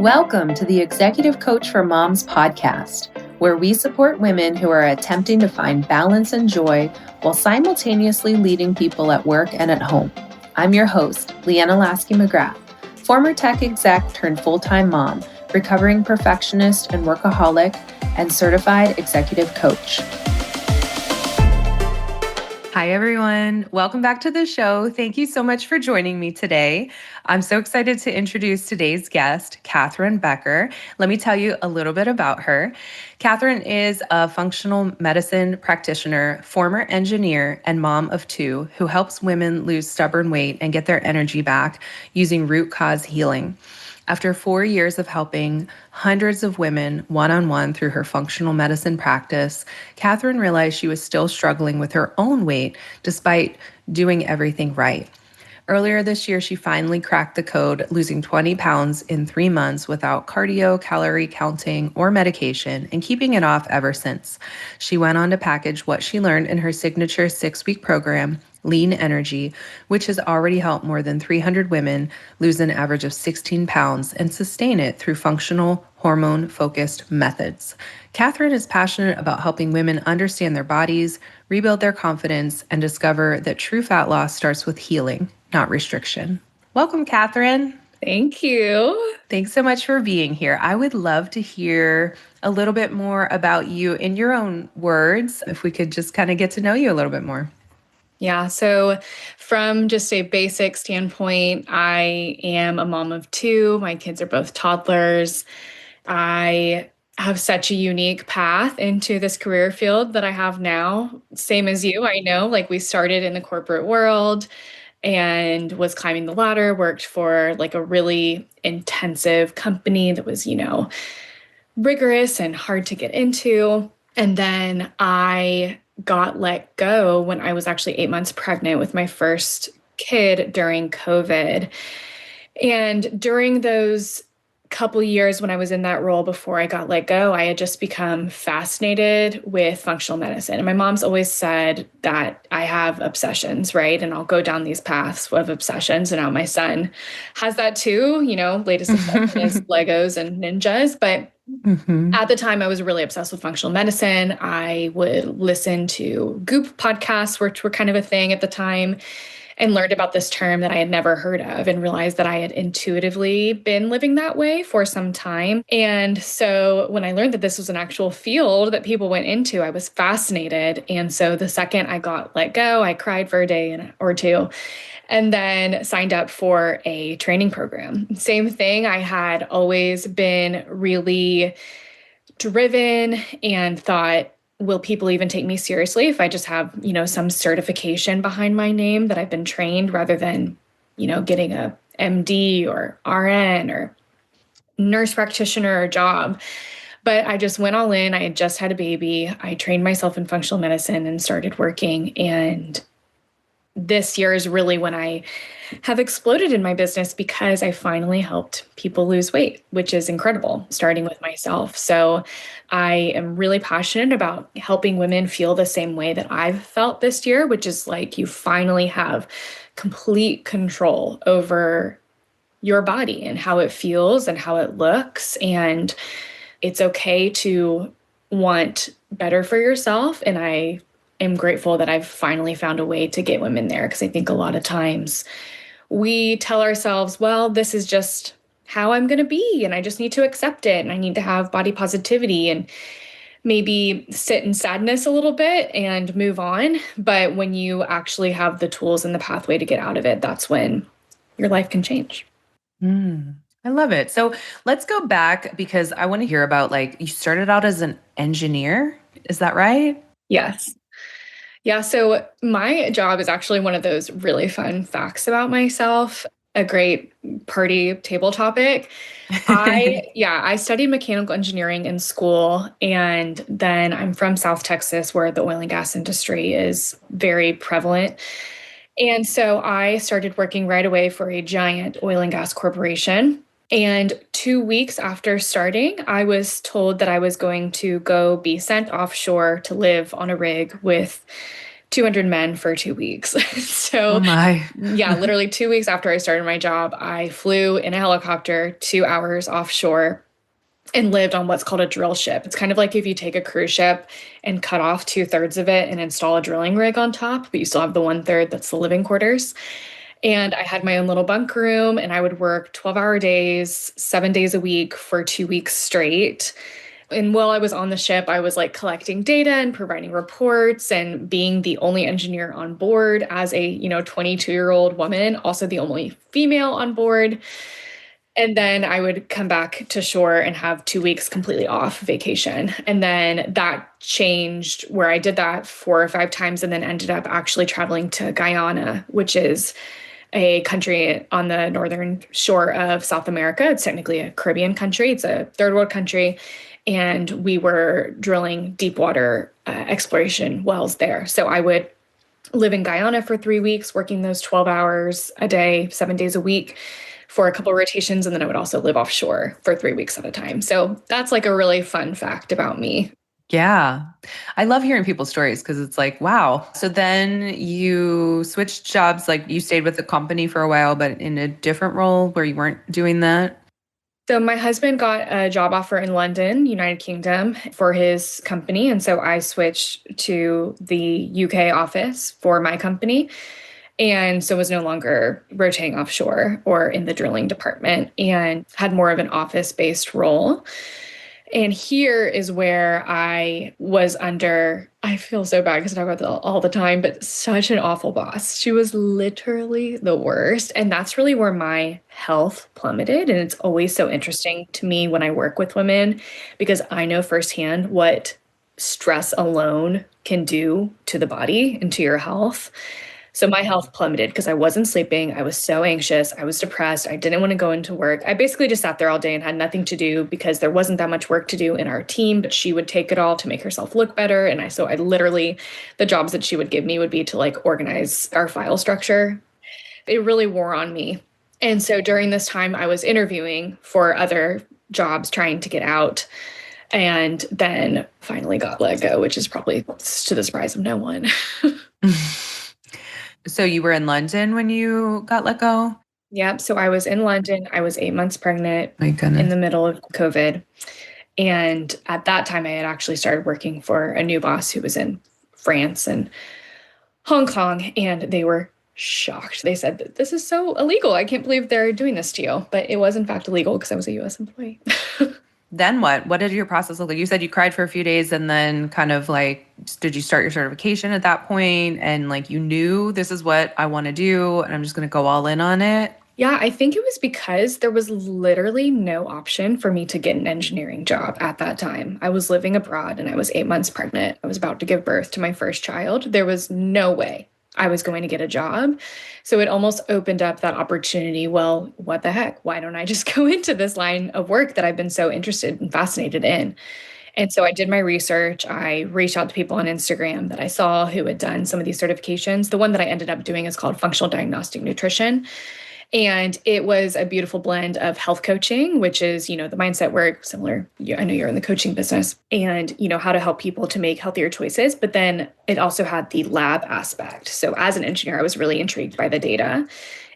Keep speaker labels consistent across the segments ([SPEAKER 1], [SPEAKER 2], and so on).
[SPEAKER 1] Welcome to the Executive Coach for Moms podcast, where we support women who are attempting to find balance and joy while simultaneously leading people at work and at home. I'm your host, Leanna McGrath, former tech exec turned full-time mom, recovering perfectionist and workaholic, and certified executive coach. Hi, everyone. Welcome back to the show. Thank you so much for joining me today. I'm so excited to introduce today's guest, Kathryn Becker. Let me tell you a little bit about her. Kathryn is a functional medicine practitioner, former engineer, and mom of two who helps women lose stubborn weight and get their energy back using root cause healing. After 4 years of helping hundreds of women one-on-one through her functional medicine practice, Kathryn realized she was still struggling with her own weight despite doing everything right. Earlier this year, she finally cracked the code, losing 20 pounds in 3 months without cardio, calorie counting, or medication, and keeping it off ever since. She went on to package what she learned in her signature 6-week program, Lean Energy, which has already helped more than 300 women lose an average of 16 pounds and sustain it through functional, hormone-focused methods. Kathryn is passionate about helping women understand their bodies, rebuild their confidence, and discover that true fat loss starts with healing, not restriction. Welcome, Kathryn.
[SPEAKER 2] Thank you.
[SPEAKER 1] Thanks so much for being here. I would love to hear a little bit more about you in your own words, if we could just kind of get to know you a little bit more.
[SPEAKER 2] Yeah. So from just a basic standpoint, I am a mom of two. My kids are both toddlers. I have such a unique path into this career field that I have now. Same as you, I know, like we started in the corporate world and was climbing the ladder, worked for like a really intensive company that was, rigorous and hard to get into. And then I got let go when I was actually 8 months pregnant with my first kid during COVID. And during those couple years when I was in that role before I got let go, I had just become fascinated with functional medicine. And my mom's always said that I have obsessions, right? And I'll go down these paths of obsessions. And now my son has that too, latest obsession is Legos and ninjas. But at the time, I was really obsessed with functional medicine. I would listen to Goop podcasts, which were kind of a thing at the time, and learned about this term that I had never heard of and realized that I had intuitively been living that way for some time. And so when I learned that this was an actual field that people went into, I was fascinated. And so the second I got let go, I cried for a day or two, and then signed up for a training program. Same thing. I had always been really driven and thought, will people even take me seriously if I just have, some certification behind my name that I've been trained rather than, getting a MD or RN or nurse practitioner job. But I just went all in. I had just had a baby. I trained myself in functional medicine and started working. And this year is really when I have exploded in my business because I finally helped people lose weight, which is incredible, starting with myself. So I am really passionate about helping women feel the same way that I've felt this year, which is like you finally have complete control over your body and how it feels and how it looks. And it's okay to want better for yourself. And I am grateful that I've finally found a way to get women there, because I think a lot of times we tell ourselves, well, this is just how I'm going to be, and I just need to accept it, and I need to have body positivity and maybe sit in sadness a little bit and move on. But when you actually have the tools and the pathway to get out of it, that's when your life can change.
[SPEAKER 1] I love it. So let's go back, because I want to hear about, you started out as an engineer. Is that right?
[SPEAKER 2] Yes. Yeah, so my job is actually one of those really fun facts about myself, a great party table topic. I studied mechanical engineering in school, and then I'm from South Texas, where the oil and gas industry is very prevalent. And so I started working right away for a giant oil and gas corporation. And 2 weeks after starting, I was told that I was going to go be sent offshore to live on a rig with 200 men for 2 weeks.
[SPEAKER 1] Oh
[SPEAKER 2] So,
[SPEAKER 1] my.
[SPEAKER 2] yeah, literally 2 weeks after I started my job, I flew in a helicopter 2 hours offshore and lived on what's called a drill ship. It's kind of like if you take a cruise ship and cut off 2/3 of it and install a drilling rig on top, but you still have the 1/3 that's the living quarters. And I had my own little bunk room and I would work 12-hour days, 7 days a week for 2 weeks straight. And while I was on the ship, I was like collecting data and providing reports and being the only engineer on board as a, 22-year-old woman, also the only female on board. And then I would come back to shore and have 2 weeks completely off vacation. And then that changed where I did that 4 or 5 times and then ended up actually traveling to Guyana, which is a country on the northern shore of South America. It's technically a Caribbean country, it's a third world country. And we were drilling deep water exploration wells there. So I would live in Guyana for 3 weeks, working those 12 hours a day, 7 days a week for a couple of rotations. And then I would also live offshore for 3 weeks at a time. So that's like a really fun fact about me.
[SPEAKER 1] Yeah. I love hearing people's stories because it's like, wow. So then you switched jobs, like you stayed with the company for a while, but in a different role where you weren't doing that.
[SPEAKER 2] So my husband got a job offer in London, United Kingdom, for his company. And so I switched to the UK office for my company. And so was no longer rotating offshore or in the drilling department and had more of an office-based role. And here is where I was under, I feel so bad because I talk about that all the time, but such an awful boss. She was literally the worst. And that's really where my health plummeted. And it's always so interesting to me when I work with women because I know firsthand what stress alone can do to the body and to your health. So my health plummeted because I wasn't sleeping. I was so anxious. I was depressed. I didn't want to go into work. I basically just sat there all day and had nothing to do because there wasn't that much work to do in our team, but she would take it all to make herself look better. And I literally, the jobs that she would give me would be to like organize our file structure. It really wore on me. And so during this time, I was interviewing for other jobs, trying to get out, and then finally got let go, which is probably to the surprise of no one.
[SPEAKER 1] So you were in London when you got let go?
[SPEAKER 2] Yep. So I was in London. I was 8 months pregnant
[SPEAKER 1] My
[SPEAKER 2] in
[SPEAKER 1] goodness.
[SPEAKER 2] the middle of COVID. And at that time, I had actually started working for a new boss who was in France and Hong Kong. And they were shocked. They said that this is so illegal. I can't believe they're doing this to you. But it was, in fact, illegal because I was a US employee.
[SPEAKER 1] Then what? What did your process look like? You said you cried for a few days and then kind of like, did you start your certification at that point and like you knew this is what I want to do and I'm just going to go all in on it?
[SPEAKER 2] Yeah, I think it was because there was literally no option for me to get an engineering job at that time. I was living abroad and I was 8 months pregnant. I was about to give birth to my first child. There was no way I was going to get a job. So it almost opened up that opportunity. Well, what the heck? Why don't I just go into this line of work that I've been so interested and fascinated in? And so I did my research. I reached out to people on Instagram that I saw who had done some of these certifications. The one that I ended up doing is called Functional Diagnostic Nutrition. And it was a beautiful blend of health coaching, which is, the mindset work, similar. I know you're in the coaching business, and, how to help people to make healthier choices. But then it also had the lab aspect. So as an engineer, I was really intrigued by the data.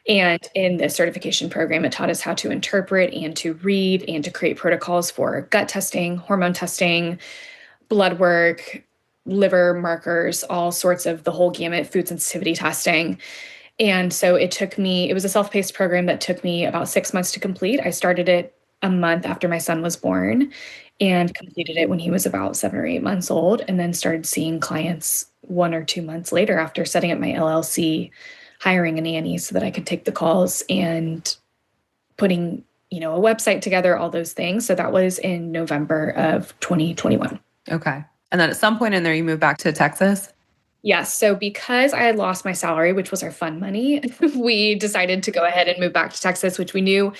[SPEAKER 2] And in the certification program, it taught us how to interpret and to read and to create protocols for gut testing, hormone testing, blood work, liver markers, all sorts of the whole gamut, food sensitivity testing. And so it was a self-paced program that took me about 6 months to complete. I started it a month after my son was born and completed it when he was about 7 or 8 months old, and then started seeing clients 1 or 2 months later after setting up my LLC, hiring a nanny so that I could take the calls and putting, a website together, all those things. So that was in November of 2021.
[SPEAKER 1] Okay. And then at some point in there, you moved back to Texas?
[SPEAKER 2] Yes. So because I had lost my salary, which was our fun money, we decided to go ahead and move back to Texas, which we knew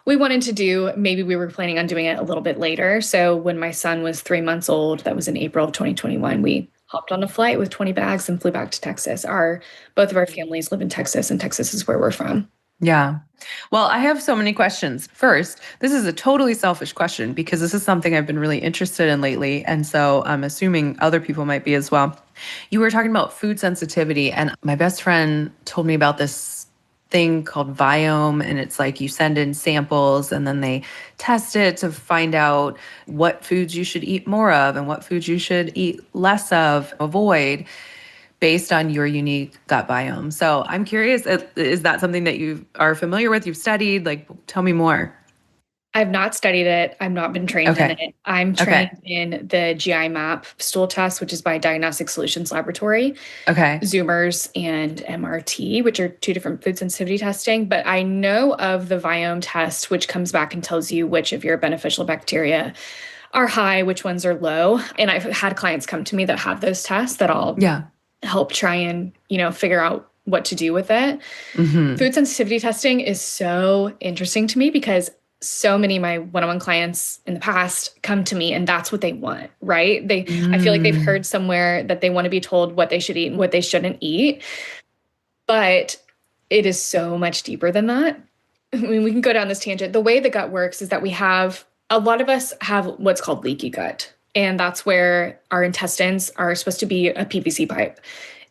[SPEAKER 2] we wanted to do. Maybe we were planning on doing it a little bit later. So when my son was 3 months old, that was in April of 2021, we hopped on a flight with 20 bags and flew back to Texas. Both of our families live in Texas, and Texas is where we're from.
[SPEAKER 1] Yeah. Well, I have so many questions. First, this is a totally selfish question because this is something I've been really interested in lately. And so I'm assuming other people might be as well. You were talking about food sensitivity, and my best friend told me about this thing called Viome. And it's like you send in samples and then they test it to find out what foods you should eat more of and what foods you should eat less of, avoid based on your unique gut biome. So I'm curious, is that something that you are familiar with? You've studied? Like, tell me more.
[SPEAKER 2] I've not studied it. I've not been trained in
[SPEAKER 1] Okay.
[SPEAKER 2] it. I'm
[SPEAKER 1] Okay.
[SPEAKER 2] trained in the GI map stool test, which is by Diagnostic Solutions Laboratory,
[SPEAKER 1] Okay.
[SPEAKER 2] Zoomers and MRT, which are two different food sensitivity testing. But I know of the Viome test, which comes back and tells you which of your beneficial bacteria are high, which ones are low. And I've had clients come to me that have those tests that I'll
[SPEAKER 1] Yeah.
[SPEAKER 2] help try and, figure out what to do with it.
[SPEAKER 1] Hmm.
[SPEAKER 2] Food sensitivity testing is so interesting to me because so many of my one-on-one clients in the past come to me and that's what they want, right? I feel like they've
[SPEAKER 1] Mm.
[SPEAKER 2] heard somewhere that they want to be told what they should eat and what they shouldn't eat, but it is so much deeper than that. I mean, we can go down this tangent. The way the gut works is that a lot of us have what's called leaky gut. And that's where our intestines are supposed to be a PVC pipe.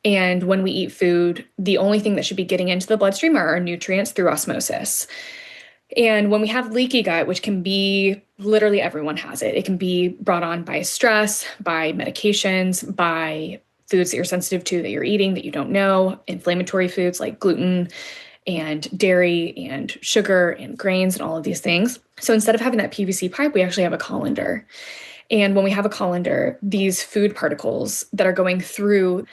[SPEAKER 2] And when we eat food, the only thing that should be getting into the bloodstream are our nutrients through osmosis. And when we have leaky gut, which can be literally everyone has it, it can be brought on by stress, by medications, by foods that you're sensitive to that you're eating that you don't know, inflammatory foods like gluten and dairy and sugar and grains and all of these things. So instead of having that PVC pipe, we actually have a colander. And when we have a colander, these food particles that are going through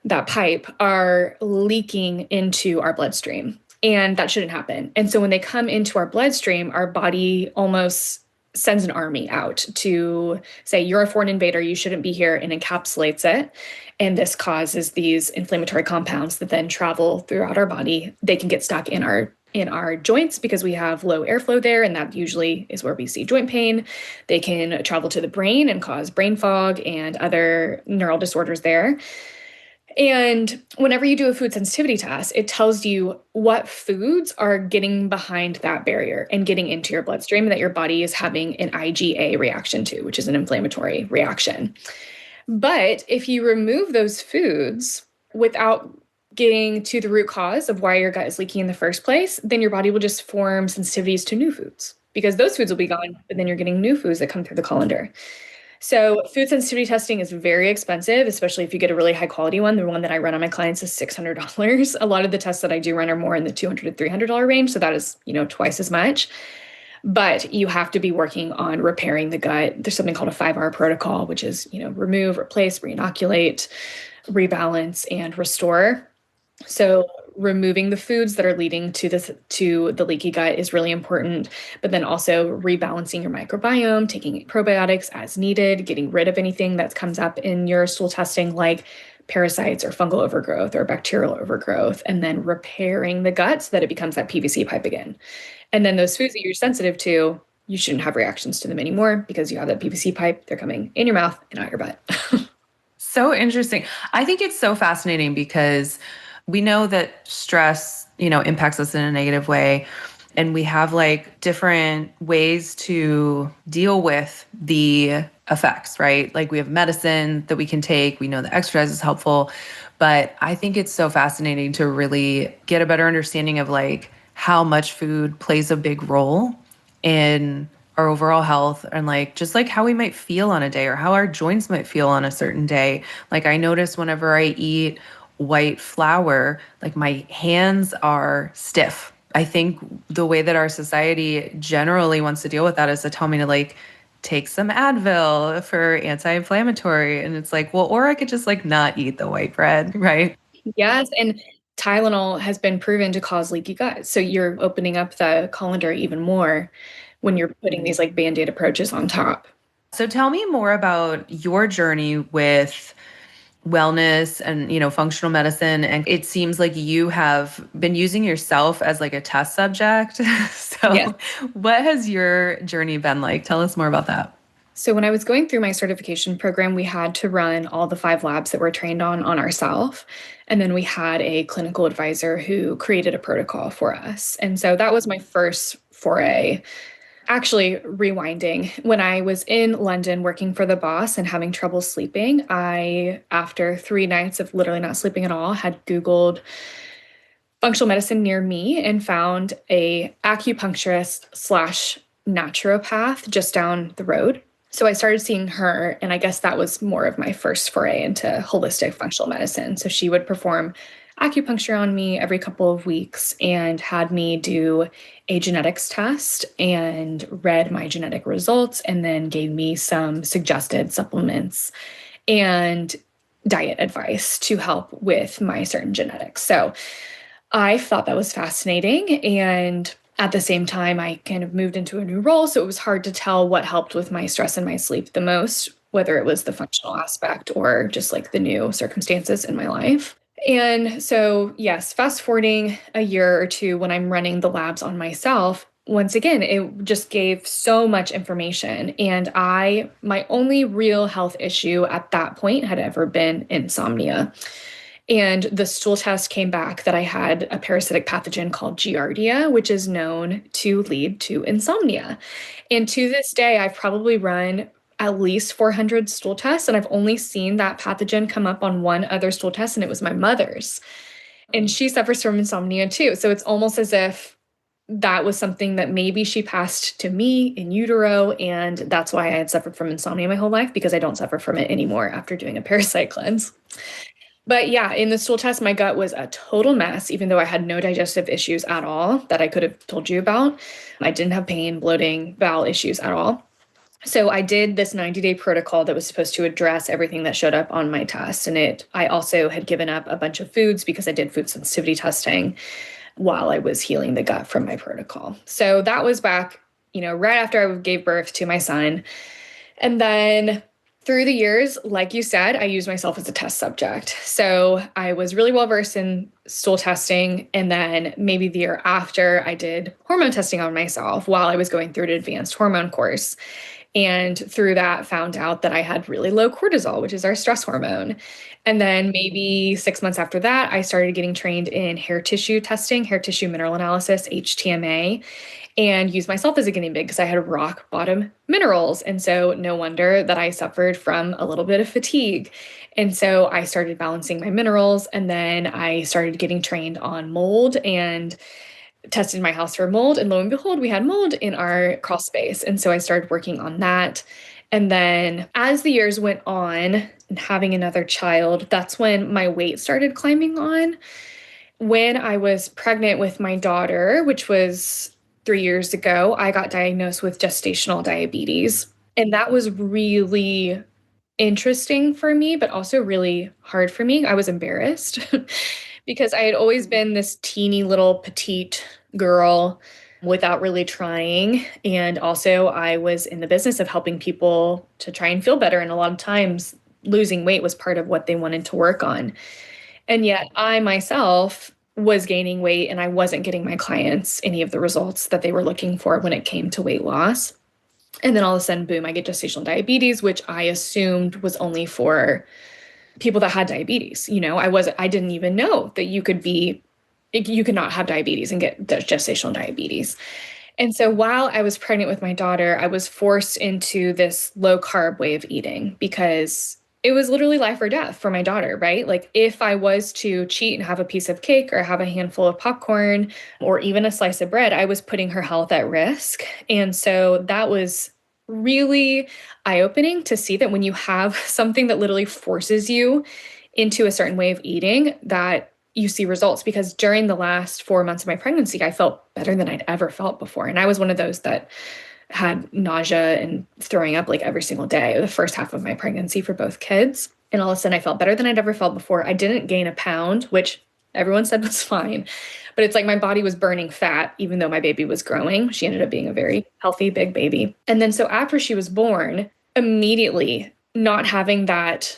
[SPEAKER 2] that pipe are leaking into our bloodstream. And that shouldn't happen. And so when they come into our bloodstream, our body almost sends an army out to say, you're a foreign invader, you shouldn't be here, and encapsulates it. And this causes these inflammatory compounds that then travel throughout our body. They can get stuck in our joints because we have low airflow there, and that usually is where we see joint pain. They can travel to the brain and cause brain fog and other neural disorders there. And whenever you do a food sensitivity test, it tells you what foods are getting behind that barrier and getting into your bloodstream that your body is having an IgA reaction to, which is an inflammatory reaction. But if you remove those foods without getting to the root cause of why your gut is leaking in the first place, then your body will just form sensitivities to new foods because those foods will be gone, but then you're getting new foods that come through the colander. So food sensitivity testing is very expensive, especially if you get a really high quality one. The one that I run on my clients is $600. A lot of the tests that I do run are more in the $200 to $300 range. So that is, twice as much. But you have to be working on repairing the gut. There's something called a 5R protocol, which is, remove, replace, reinoculate, rebalance, and restore. So removing the foods that are leading to the leaky gut is really important, but then also rebalancing your microbiome, taking probiotics as needed, getting rid of anything that comes up in your stool testing like parasites or fungal overgrowth or bacterial overgrowth, and then repairing the gut so that it becomes that PVC pipe again. And then those foods that you're sensitive to, you shouldn't have reactions to them anymore because you have that PVC pipe. They're coming in your mouth and out your butt.
[SPEAKER 1] So interesting. I think it's so fascinating because we know that stress, impacts us in a negative way. And we have like different ways to deal with the effects, right? Like we have medicine that we can take. We know that exercise is helpful. But I think it's so fascinating to really get a better understanding of like how much food plays a big role in our overall health and like just like how we might feel on a day or how our joints might feel on a certain day. Like I notice whenever I eat white flour, like my hands are stiff. I think the way that our society generally wants to deal with that is to tell me to like take some Advil for anti-inflammatory. And it's like, well, or I could just like not eat the white bread, right?
[SPEAKER 2] Yes, and Tylenol has been proven to cause leaky gut. So you're opening up the colander even more when you're putting these like band-aid approaches on top.
[SPEAKER 1] So tell me more about your journey with wellness and functional medicine, and it seems like you have been using yourself as like a test subject.
[SPEAKER 2] Yes.
[SPEAKER 1] So what has your journey been like? Tell us more about that.
[SPEAKER 2] So when I was going through my certification program, we had to run all the 5 labs that we're trained on ourselves. And then we had a clinical advisor who created a protocol for us. And so that was my first foray. Actually, rewinding, when I was in London working for the boss and having trouble sleeping, I, after 3 nights of literally not sleeping at all, had Googled functional medicine near me and found a acupuncturist slash naturopath just down the road. So I started seeing her, and I guess that was more of my first foray into holistic functional medicine. So she would perform acupuncture on me every couple of weeks and had me do a genetics test and read my genetic results and then gave me some suggested supplements and diet advice to help with my certain genetics. So I thought that was fascinating. And at the same time, I kind of moved into a new role. So it was hard to tell what helped with my stress and my sleep the most, whether it was the functional aspect or just like the new circumstances in my life. And so, yes, fast forwarding a year or two when I'm running the labs on myself, once again, it just gave so much information. And my only real health issue at that point had ever been insomnia. And the stool test came back that I had a parasitic pathogen called Giardia, which is known to lead to insomnia. And to this day, I've probably run at least 400 stool tests, and I've only seen that pathogen come up on one other stool test, and it was my mother's. And she suffers from insomnia too. So it's almost as if that was something that maybe she passed to me in utero. And that's why I had suffered from insomnia my whole life, because I don't suffer from it anymore after doing a parasite cleanse. But yeah, in the stool test, my gut was a total mess, even though I had no digestive issues at all that I could have told you about. I didn't have pain, bloating, bowel issues at all. So I did this 90-day protocol that was supposed to address everything that showed up on my test. And I also had given up a bunch of foods because I did food sensitivity testing while I was healing the gut from my protocol. So that was back, right after I gave birth to my son. And then through the years, like you said, I used myself as a test subject. So I was really well versed in stool testing. And then maybe the year after, I did hormone testing on myself while I was going through an advanced hormone course. And through that, found out that I had really low cortisol, which is our stress hormone. And then maybe 6 months after that, I started getting trained in hair tissue testing, hair tissue mineral analysis, HTMA, and used myself as a guinea pig because I had rock bottom minerals. And so no wonder that I suffered from a little bit of fatigue. And so I started balancing my minerals, and then I started getting trained on mold and tested my house for mold. And lo and behold, we had mold in our crawl space. And so I started working on that. And then as the years went on and having another child, that's when my weight started climbing on. When I was pregnant with my daughter, which was 3 years ago, I got diagnosed with gestational diabetes. And that was really interesting for me, but also really hard for me. I was embarrassed because I had always been this teeny little petite girl without really trying. And also, I was in the business of helping people to try and feel better. And a lot of times, losing weight was part of what they wanted to work on. And yet, I myself was gaining weight and I wasn't getting my clients any of the results that they were looking for when it came to weight loss. And then all of a sudden, boom, I get gestational diabetes, which I assumed was only for people that had diabetes. I didn't even know that you could not have diabetes and get gestational diabetes. And so while I was pregnant with my daughter, I was forced into this low carb way of eating because it was literally life or death for my daughter, right? Like if I was to cheat and have a piece of cake or have a handful of popcorn or even a slice of bread, I was putting her health at risk. And so that was really eye-opening to see that when you have something that literally forces you into a certain way of eating, that you see results. Because during the last 4 months of my pregnancy, I felt better than I'd ever felt before. And I was one of those that had nausea and throwing up like every single day, the first half of my pregnancy for both kids. And all of a sudden I felt better than I'd ever felt before. I didn't gain a pound, which everyone said was fine. But it's like my body was burning fat, even though my baby was growing. She ended up being a very healthy, big baby. And then so after she was born, immediately not having that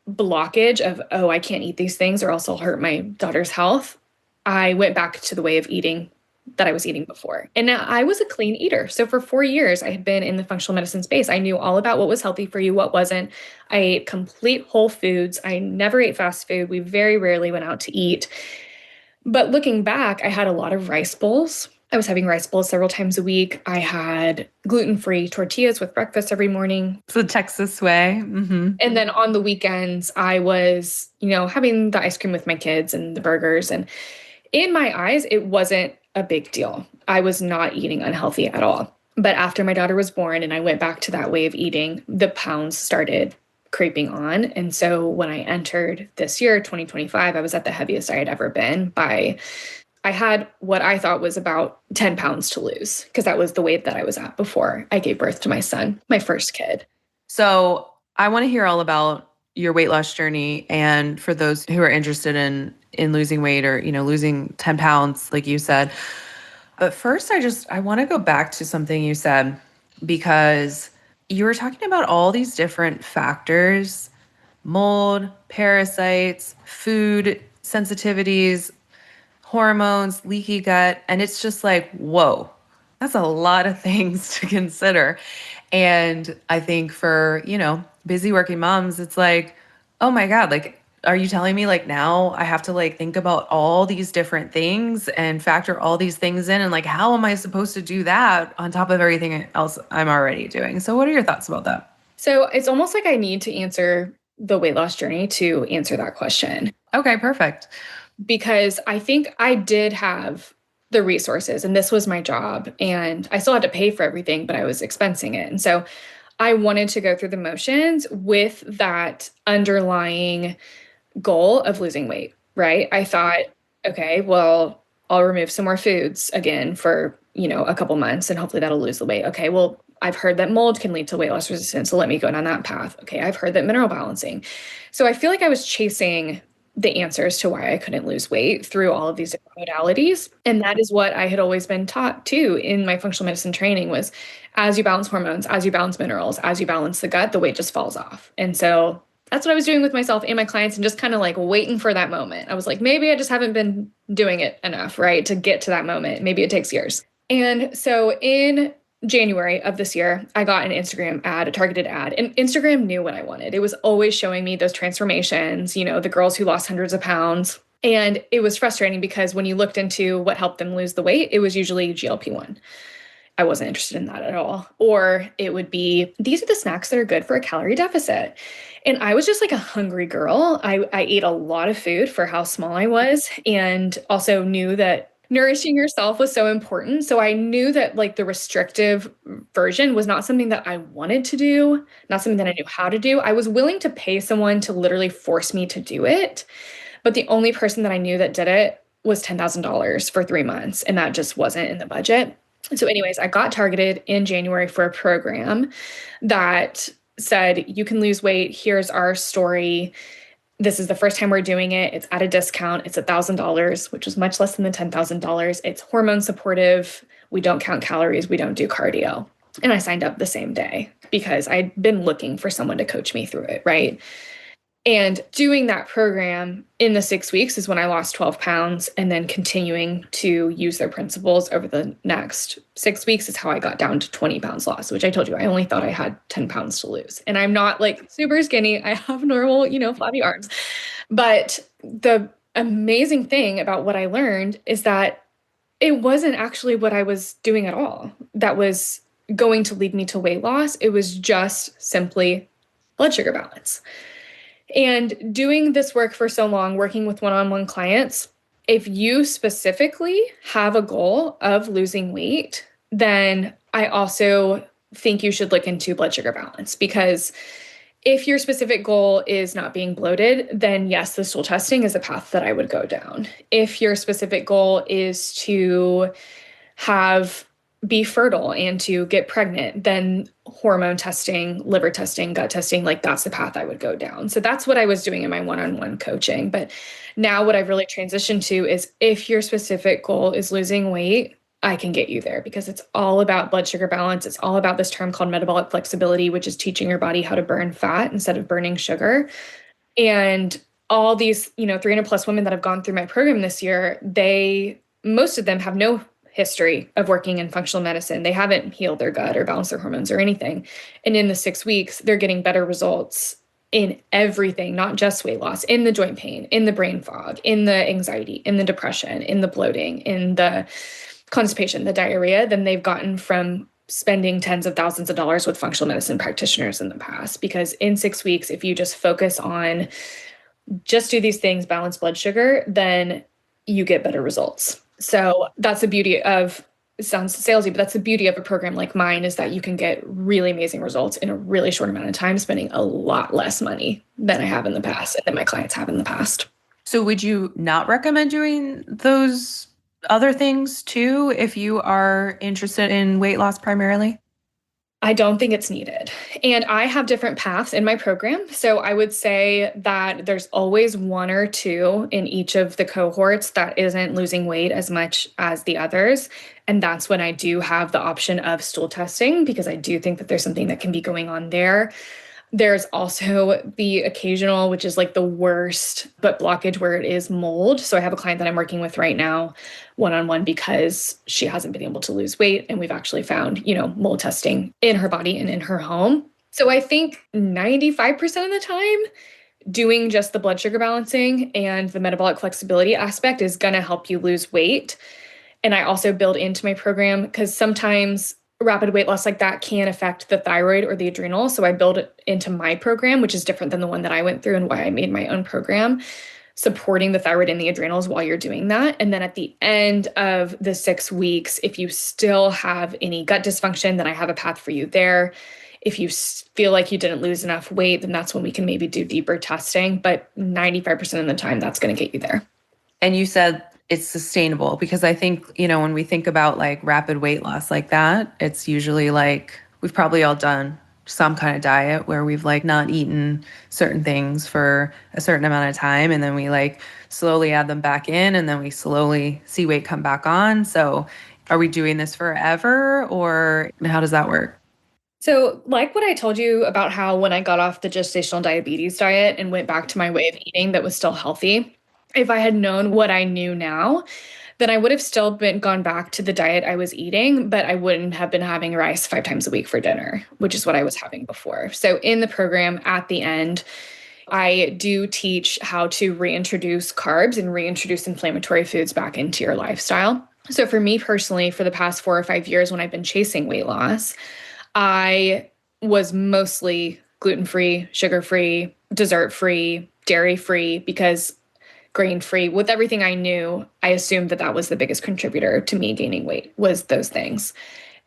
[SPEAKER 2] blockage of, I can't eat these things or else I'll hurt my daughter's health, I went back to the way of eating that I was eating before. And now I was a clean eater. So for 4 years, I had been in the functional medicine space. I knew all about what was healthy for you, what wasn't. I ate complete whole foods. I never ate fast food. We very rarely went out to eat. But looking back, I had a lot of rice bowls. I was having rice bowls several times a week. I had gluten-free tortillas with breakfast every morning.
[SPEAKER 1] It's the Texas way.
[SPEAKER 2] And then on the weekends, I was, having the ice cream with my kids and the burgers. And in my eyes, it wasn't a big deal. I was not eating unhealthy at all. But after my daughter was born and I went back to that way of eating, the pounds started creeping on. And so when I entered this year, 2025, I was at the heaviest I had ever been I had what I thought was about 10 pounds to lose because that was the weight that I was at before I gave birth to my son, my first kid.
[SPEAKER 1] So I want to hear all about your weight loss journey. And for those who are interested in losing weight or, losing 10 pounds, like you said. But first, I want to go back to something you said, because you were talking about all these different factors: mold, parasites, food sensitivities, hormones, leaky gut. And it's just like, whoa, that's a lot of things to consider. And I think for, busy working moms, it's like, oh my God, like, are you telling me like now I have to like think about all these different things and factor all these things in? And like, how am I supposed to do that on top of everything else I'm already doing? So what are your thoughts about that?
[SPEAKER 2] So it's almost like I need to answer the weight loss journey to answer that question.
[SPEAKER 1] Okay, perfect.
[SPEAKER 2] Because I think I did have the resources and this was my job and I still had to pay for everything, but I was expensing it. And so I wanted to go through the motions with that underlying goal of losing weight, right? I thought, okay, well, I'll remove some more foods again for, a couple months and hopefully that'll lose the weight. Okay, well, I've heard that mold can lead to weight loss resistance, so let me go down that path. Okay, I've heard that mineral balancing. So I feel like I was chasing the answers to why I couldn't lose weight through all of these different modalities. And that is what I had always been taught too in my functional medicine training was as you balance hormones, as you balance minerals, as you balance the gut, the weight just falls off. And so that's what I was doing with myself and my clients and just kind of like waiting for that moment. I was like, maybe I just haven't been doing it enough, right? To get to that moment. Maybe it takes years. And so in January of this year, I got an Instagram ad, a targeted ad, and Instagram knew what I wanted. It was always showing me those transformations, the girls who lost hundreds of pounds. And it was frustrating because when you looked into what helped them lose the weight, it was usually GLP-1. I wasn't interested in that at all. Or it would be, these are the snacks that are good for a calorie deficit. And I was just like a hungry girl. I ate a lot of food for how small I was and also knew that nourishing yourself was so important. So I knew that like the restrictive version was not something that I wanted to do, not something that I knew how to do. I was willing to pay someone to literally force me to do it. But the only person that I knew that did it was $10,000 for 3 months. And that just wasn't in the budget. So anyways, I got targeted in January for a program that said, you can lose weight. Here's our story. This is the first time we're doing it. It's at a discount. It's $1,000, which is much less than the $10,000. It's hormone supportive. We don't count calories. We don't do cardio. And I signed up the same day because I'd been looking for someone to coach me through it, right? And doing that program in the 6 weeks is when I lost 12 pounds, and then continuing to use their principles over the next 6 weeks is how I got down to 20 pounds lost, which I told you, I only thought I had 10 pounds to lose. And I'm not like super skinny. I have normal, flabby arms. But the amazing thing about what I learned is that it wasn't actually what I was doing at all that was going to lead me to weight loss. It was just simply blood sugar balance. And doing this work for so long, working with one-on-one clients, if you specifically have a goal of losing weight, then I also think you should look into blood sugar balance. Because if your specific goal is not being bloated, then yes, the stool testing is a path that I would go down. If your specific goal is to be fertile and to get pregnant, then hormone testing, liver testing, gut testing, like that's the path I would go down. So that's what I was doing in my one-on-one coaching. But now what I've really transitioned to is if your specific goal is losing weight, I can get you there because it's all about blood sugar balance. It's all about this term called metabolic flexibility, which is teaching your body how to burn fat instead of burning sugar. And all these, 300 plus women that have gone through my program this year, most of them have no history of working in functional medicine. They haven't healed their gut or balanced their hormones or anything. And in the 6 weeks, they're getting better results in everything, not just weight loss, in the joint pain, in the brain fog, in the anxiety, in the depression, in the bloating, in the constipation, the diarrhea, than they've gotten from spending tens of thousands of dollars with functional medicine practitioners in the past. Because in 6 weeks, if you just focus on just do these things, balance blood sugar, then you get better results. So that's the beauty of, it sounds salesy, but that's the beauty of a program like mine, is that you can get really amazing results in a really short amount of time, spending a lot less money than I have in the past and than my clients have in the past.
[SPEAKER 1] So would you not recommend doing those other things too if you are interested in weight loss primarily?
[SPEAKER 2] I don't think it's needed. And I have different paths in my program. So I would say that there's always one or two in each of the cohorts that isn't losing weight as much as the others. And that's when I do have the option of stool testing, because I do think that there's something that can be going on there. There's also the occasional, which is like the worst, but blockage where it is mold. So I have a client that I'm working with right now, one-on-one, because she hasn't been able to lose weight. And we've actually found, mold testing in her body and in her home. So I think 95% of the time, doing just the blood sugar balancing and the metabolic flexibility aspect is going to help you lose weight. And I also build into my program, because sometimes rapid weight loss like that can affect the thyroid or the adrenals. So I build it into my program, which is different than the one that I went through and why I made my own program, supporting the thyroid and the adrenals while you're doing that. And then at the end of the 6 weeks, if you still have any gut dysfunction, then I have a path for you there. If you feel like you didn't lose enough weight, then that's when we can maybe do deeper testing. But 95% of the time, that's going to get you there.
[SPEAKER 1] And you said it's sustainable, because I think, when we think about like rapid weight loss like that, it's usually like we've probably all done some kind of diet where we've like not eaten certain things for a certain amount of time, and then we like slowly add them back in, and then we slowly see weight come back on. So are we doing this forever, or how does that work?
[SPEAKER 2] So, like what I told you about how when I got off the gestational diabetes diet and went back to my way of eating that was still healthy, if I had known what I knew now, then I would have still gone back to the diet I was eating, but I wouldn't have been having rice 5 times a week for dinner, which is what I was having before. So in the program at the end, I do teach how to reintroduce carbs and reintroduce inflammatory foods back into your lifestyle. So for me personally, for the past 4 or 5 years when I've been chasing weight loss, I was mostly gluten-free, sugar-free, dessert-free, dairy-free, because grain-free, with everything I knew, I assumed that that was the biggest contributor to me gaining weight, was those things.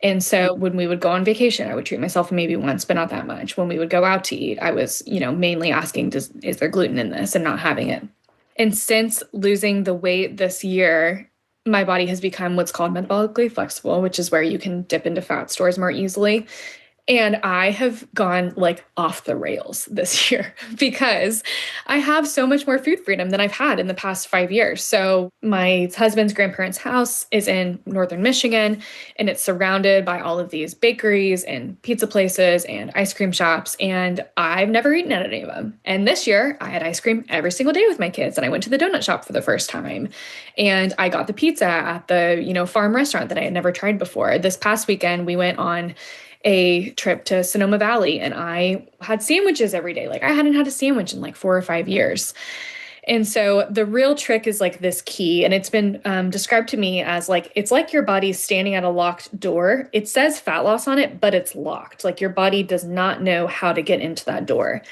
[SPEAKER 2] And so when we would go on vacation, I would treat myself maybe once, but not that much. When we would go out to eat, I was, mainly asking, is there gluten in this, and not having it. And since losing the weight this year, my body has become what's called metabolically flexible, which is where you can dip into fat stores more easily. And I have gone like off the rails this year because I have so much more food freedom than I've had in the past 5 years. So my husband's grandparents' house is in northern Michigan, and it's surrounded by all of these bakeries and pizza places and ice cream shops. And I've never eaten at any of them. And this year I had ice cream every single day with my kids. And I went to the donut shop for the first time. And I got the pizza at the, farm restaurant that I had never tried before. This past weekend, we went on a trip to Sonoma Valley, and I had sandwiches every day. Like I hadn't had a sandwich in like 4 or 5 years. And so the real trick is like this key, and it's been described to me as like, it's like your body's standing at a locked door. It says fat loss on it, but it's locked. Like your body does not know how to get into that door.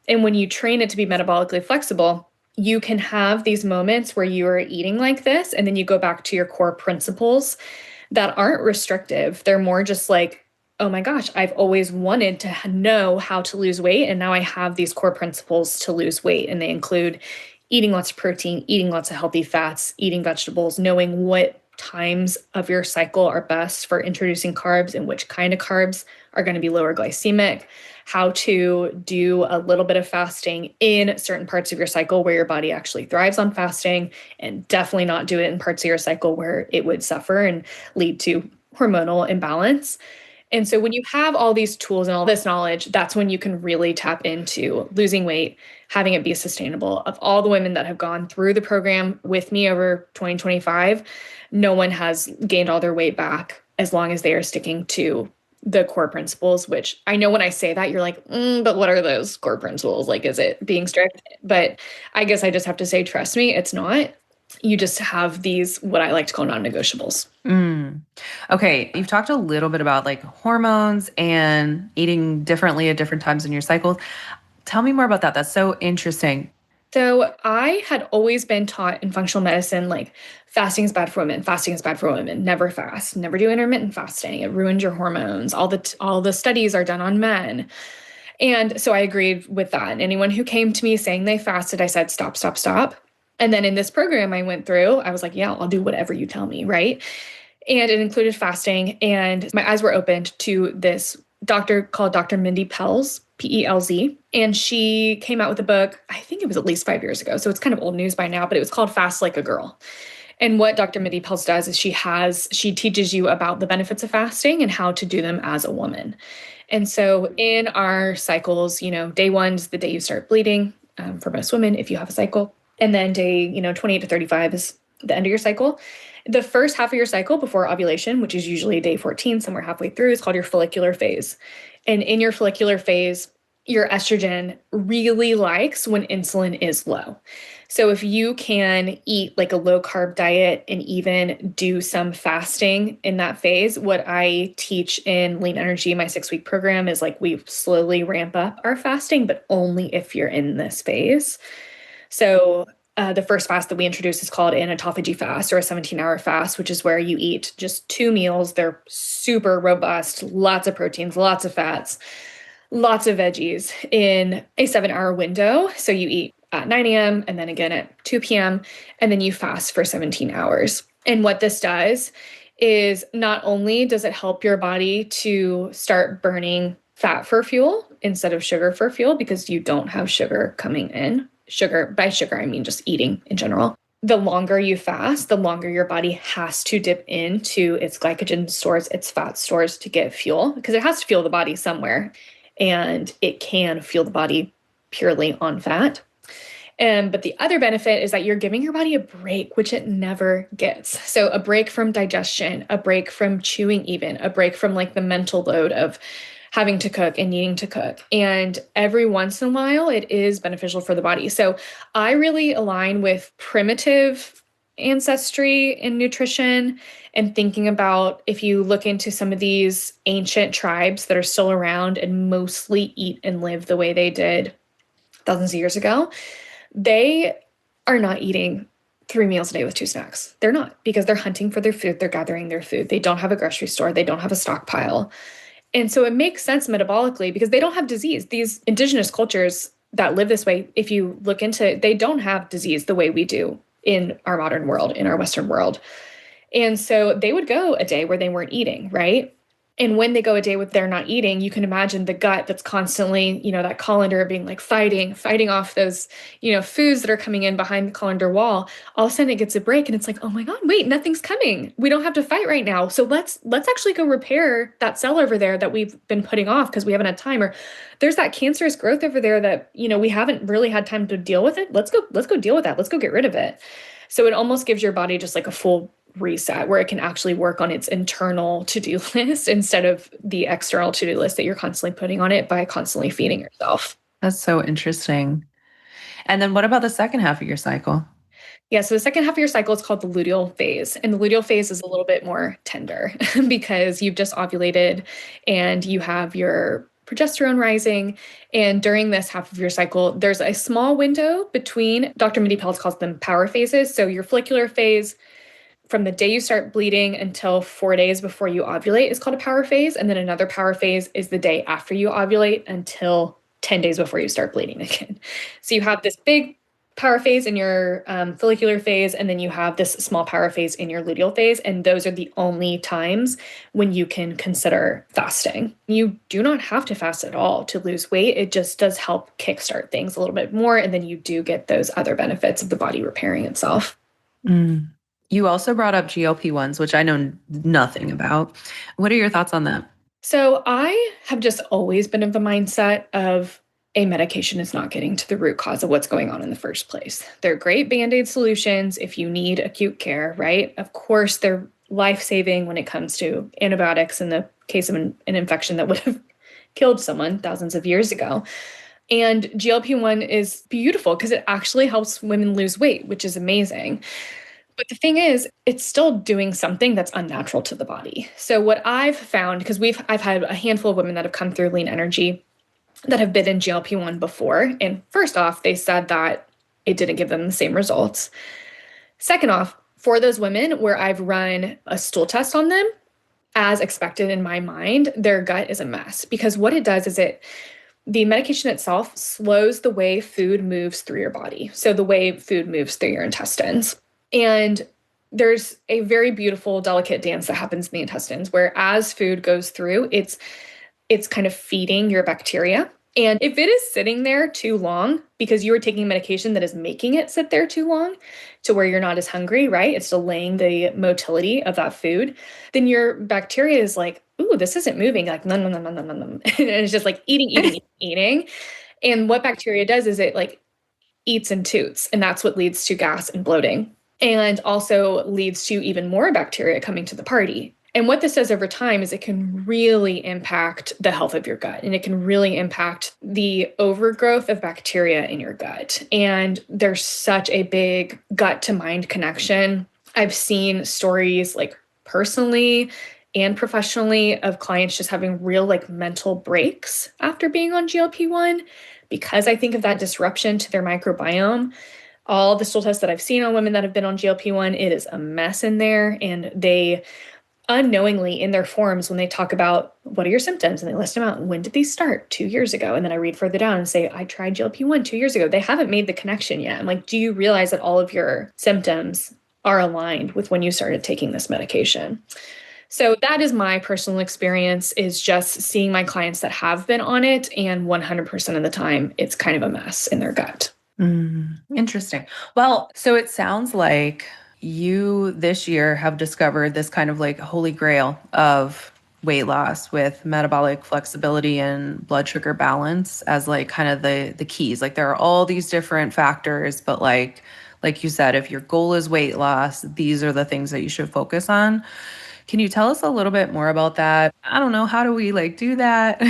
[SPEAKER 2] And when you train it to be metabolically flexible, you can have these moments where you are eating like this, and then you go back to your core principles that aren't restrictive. They're more just like, oh my gosh, I've always wanted to know how to lose weight. And now I have these core principles to lose weight. And they include eating lots of protein, eating lots of healthy fats, eating vegetables, knowing what times of your cycle are best for introducing carbs and which kind of carbs are going to be lower glycemic, how to do a little bit of fasting in certain parts of your cycle where your body actually thrives on fasting, and definitely not do it in parts of your cycle where it would suffer and lead to hormonal imbalance. And so when you have all these tools and all this knowledge, that's when you can really tap into losing weight, having it be sustainable. Of all the women that have gone through the program with me over 2025, no one has gained all their weight back as long as they are sticking to the core principles, which I know when I say that, you're like, but what are those core principles? Like, is it being strict? But I guess I just have to say, trust me, it's not. You just have these, what I like to call non-negotiables.
[SPEAKER 1] Mm. Okay, you've talked a little bit about like hormones and eating differently at different times in your cycle. Tell me more about that. That's so interesting.
[SPEAKER 2] So I had always been taught in functional medicine, like fasting is bad for women, fasting is bad for women, never fast, never do intermittent fasting. It ruins your hormones. All the studies are done on men. And so I agreed with that. And anyone who came to me saying they fasted, I said, stop, stop, stop. And then in this program I went through, I was like, yeah, I'll do whatever you tell me, right? And it included fasting. And my eyes were opened to this doctor called Dr. Mindy Pelz, Pelz. And she came out with a book, I think it was at least 5 years ago. So it's kind of old news by now, but it was called Fast Like a Girl. And what Dr. Mindy Pelz does is she teaches you about the benefits of fasting and how to do them as a woman. And so in our cycles, day one is the day you start bleeding, for most women, if you have a cycle. And then day, 28 to 35 is the end of your cycle. The first half of your cycle before ovulation, which is usually day 14, somewhere halfway through, is called your follicular phase. And in your follicular phase, your estrogen really likes when insulin is low. So if you can eat like a low carb diet and even do some fasting in that phase, what I teach in Lean Energy, my 6-week program, is like we slowly ramp up our fasting, but only if you're in this phase. So the first fast that we introduced is called an autophagy fast, or a 17-hour fast, which is where you eat just 2 meals. They're super robust, lots of proteins, lots of fats, lots of veggies in a 7-hour window. So you eat at 9 a.m. and then again at 2 p.m. and then you fast for 17 hours. And what this does is not only does it help your body to start burning fat for fuel instead of sugar for fuel, because you don't have sugar coming in. Sugar, by sugar, I mean just eating in general. The longer you fast, the longer your body has to dip into its glycogen stores, its fat stores to get fuel, because it has to fuel the body somewhere. And it can fuel the body purely on fat. But the other benefit is that you're giving your body a break, which it never gets. So a break from digestion, a break from chewing even, a break from like the mental load of having to cook and needing to cook. And every once in a while, it is beneficial for the body. So I really align with primitive ancestry in nutrition and thinking about if you look into some of these ancient tribes that are still around and mostly eat and live the way they did thousands of years ago, they are not eating 3 meals a day with 2 snacks. They're not, because they're hunting for their food. They're gathering their food. They don't have a grocery store. They don't have a stockpile. And so it makes sense metabolically because they don't have disease. These indigenous cultures that live this way, if you look into it, they don't have disease the way we do in our modern world, in our Western world. And so they would go a day where they weren't eating, right? And when they go a day with they're not eating, you can imagine the gut that's constantly, that colander being like fighting off those, foods that are coming in behind the colander wall. All of a sudden it gets a break and it's like, oh my God, wait, nothing's coming. We don't have to fight right now. So let's actually go repair that cell over there that we've been putting off because we haven't had time. Or there's that cancerous growth over there that, we haven't really had time to deal with it. Let's go deal with that. Let's go get rid of it. So it almost gives your body just like a full reset where it can actually work on its internal to-do list instead of the external to-do list that you're constantly putting on it by constantly feeding yourself.
[SPEAKER 1] That's so interesting. And then what about the second half of your cycle?
[SPEAKER 2] Yeah, so the second half of your cycle is called the luteal phase. And the luteal phase is a little bit more tender because you've just ovulated and you have your progesterone rising. And during this half of your cycle, there's a small window between, Dr. Mindy Pelz calls them power phases. So your follicular phase, from the day you start bleeding until 4 days before you ovulate, is called a power phase. And then another power phase is the day after you ovulate until 10 days before you start bleeding again. So you have this big power phase in your follicular phase, and then you have this small power phase in your luteal phase. And those are the only times when you can consider fasting. You do not have to fast at all to lose weight. It just does help kickstart things a little bit more. And then you do get those other benefits of the body repairing itself.
[SPEAKER 1] Mm. You also brought up GLP-1s, which I know nothing about. What are your thoughts on that?
[SPEAKER 2] So I have just always been of the mindset of a medication is not getting to the root cause of what's going on in the first place. They're great Band-Aid solutions if you need acute care, right? Of course, they're life-saving when it comes to antibiotics in the case of an infection that would have killed someone thousands of years ago. And GLP-1 is beautiful because it actually helps women lose weight, which is amazing. But the thing is, it's still doing something that's unnatural to the body. So what I've found, because I've had a handful of women that have come through Lean Energy that have been in GLP-1 before. And first off, they said that it didn't give them the same results. Second off, for those women where I've run a stool test on them, as expected in my mind, their gut is a mess because what it does is the medication itself slows the way food moves through your body. So the way food moves through your intestines. And there's a very beautiful, delicate dance that happens in the intestines where as food goes through, it's kind of feeding your bacteria. And if it is sitting there too long because you are taking medication that is making it sit there too long to where you're not as hungry, right? It's delaying the motility of that food, then your bacteria is like, ooh, this isn't moving. Like, no, no, no, no, no, no, no. And it's just like eating. And what bacteria does is it like eats and toots. And that's what leads to gas and bloating and also leads to even more bacteria coming to the party. And what this does over time is it can really impact the health of your gut and it can really impact the overgrowth of bacteria in your gut. And there's such a big gut to mind connection. I've seen stories like personally and professionally of clients just having real like mental breaks after being on GLP-1 because I think of that disruption to their microbiome. All the stool tests that I've seen on women that have been on GLP-1, it is a mess in there. And they unknowingly in their forms, when they talk about what are your symptoms and they list them out, when did these start? 2 years ago. And then I read further down and say, I tried GLP-1 2 years ago. They haven't made the connection yet. I'm like, do you realize that all of your symptoms are aligned with when you started taking this medication? So that is my personal experience, is just seeing my clients that have been on it. And 100% of the time, it's kind of a mess in their gut.
[SPEAKER 1] Interesting. Well, so it sounds like you this year have discovered this kind of like holy grail of weight loss with metabolic flexibility and blood sugar balance as like kind of the keys. Like there are all these different factors, but like you said, if your goal is weight loss, these are the things that you should focus on. Can you tell us a little bit more about that? I don't know, how do we like do that?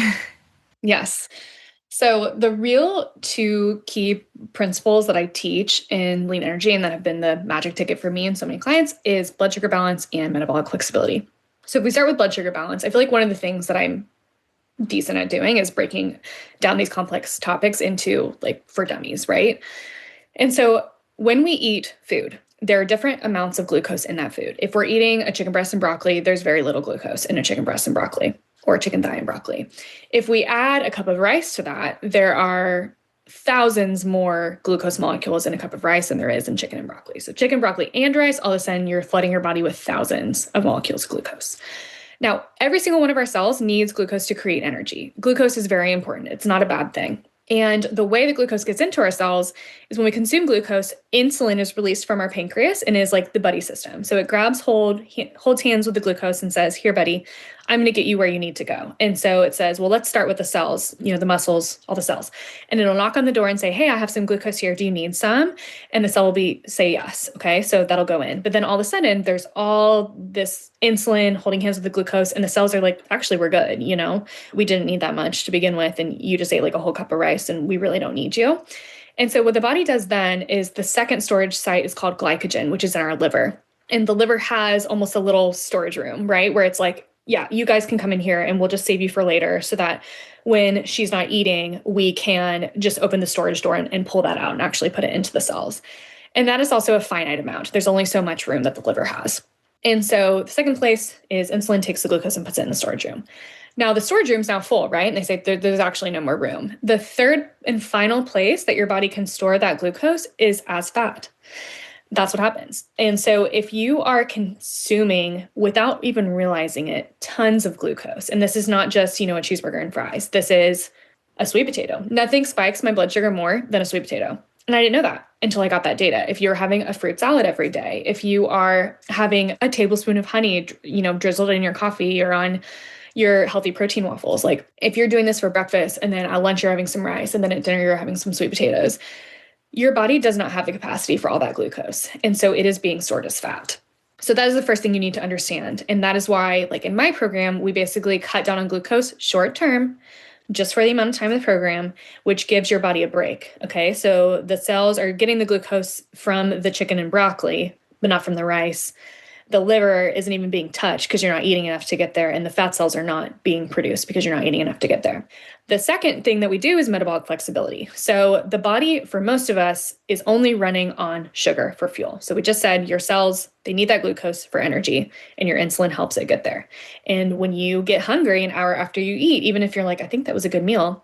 [SPEAKER 2] Yes. So the real two key principles that I teach in Lean Energy and that have been the magic ticket for me and so many clients is blood sugar balance and metabolic flexibility. So if we start with blood sugar balance, I feel like one of the things that I'm decent at doing is breaking down these complex topics into like for dummies, right? And so when we eat food, there are different amounts of glucose in that food. If we're eating a chicken breast and broccoli, there's very little glucose in a chicken breast and broccoli or chicken thigh and broccoli. If we add a cup of rice to that, there are thousands more glucose molecules in a cup of rice than there is in chicken and broccoli. So chicken, broccoli, and rice, all of a sudden you're flooding your body with thousands of molecules of glucose. Now, every single one of our cells needs glucose to create energy. Glucose is very important. It's not a bad thing. And the way the glucose gets into our cells is when we consume glucose, insulin is released from our pancreas and is like the buddy system. So it holds hands with the glucose and says, here, buddy, I'm going to get you where you need to go. And so it says, well, let's start with the cells, the muscles, all the cells. And it'll knock on the door and say, hey, I have some glucose here. Do you need some? And the cell will say yes. Okay, so that'll go in. But then all of a sudden, there's all this insulin holding hands with the glucose. And the cells are like, actually, we're good. We didn't need that much to begin with. And you just ate like a whole cup of rice and we really don't need you. And so what the body does then is the second storage site is called glycogen, which is in our liver. And the liver has almost a little storage room, right? Where it's like, yeah, you guys can come in here and we'll just save you for later so that when she's not eating, we can just open the storage door and pull that out and actually put it into the cells. And that is also a finite amount. There's only so much room that the liver has. And so the second place is insulin takes the glucose and puts it in the storage room. Now the storage room's now full, right? And they say there's actually no more room. The third and final place that your body can store that glucose is as fat. That's what happens. And so if you are consuming, without even realizing it, tons of glucose, and this is not just, a cheeseburger and fries, this is a sweet potato. Nothing spikes my blood sugar more than a sweet potato. And I didn't know that until I got that data. If you're having a fruit salad every day, if you are having a tablespoon of honey, drizzled in your coffee or on your healthy protein waffles. Like if you're doing this for breakfast and then at lunch you're having some rice and then at dinner you're having some sweet potatoes, your body does not have the capacity for all that glucose. And so it is being stored as fat. So that is the first thing you need to understand. And that is why, like in my program, we basically cut down on glucose short term, just for the amount of time of the program, which gives your body a break. Okay. So the cells are getting the glucose from the chicken and broccoli, but not from the rice. The liver isn't even being touched because you're not eating enough to get there. And the fat cells are not being produced because you're not eating enough to get there. The second thing that we do is metabolic flexibility. So the body, for most of us, is only running on sugar for fuel. So we just said your cells, they need that glucose for energy, and your insulin helps it get there. And when you get hungry an hour after you eat, even if you're like, I think that was a good meal,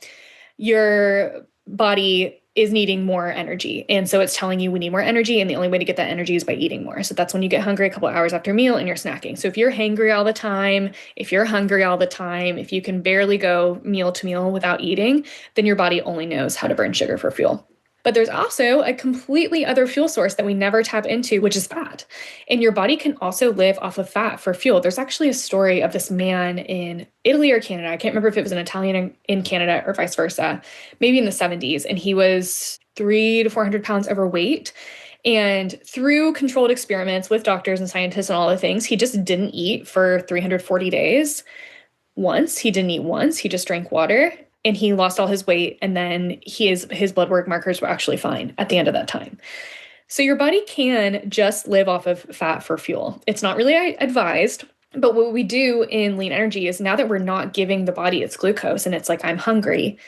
[SPEAKER 2] your body is needing more energy. And so it's telling you we need more energy. And the only way to get that energy is by eating more. So that's when you get hungry a couple of hours after a meal and you're snacking. So if you're hangry all the time, if you're hungry all the time, if you can barely go meal to meal without eating, then your body only knows how to burn sugar for fuel. But there's also a completely other fuel source that we never tap into, which is fat. And your body can also live off of fat for fuel. There's actually a story of this man in Italy or Canada. I can't remember if it was an Italian in Canada or vice versa, maybe in the 70s. And he was 300 to 400 pounds overweight. And through controlled experiments with doctors and scientists and all the things, he just didn't eat for 340 days. He didn't eat once. He just drank water. And he lost all his weight, and then his blood work markers were actually fine at the end of that time. So your body can just live off of fat for fuel. It's not really advised, but what we do in Lean Energy is now that we're not giving the body its glucose and it's like, I'm hungry,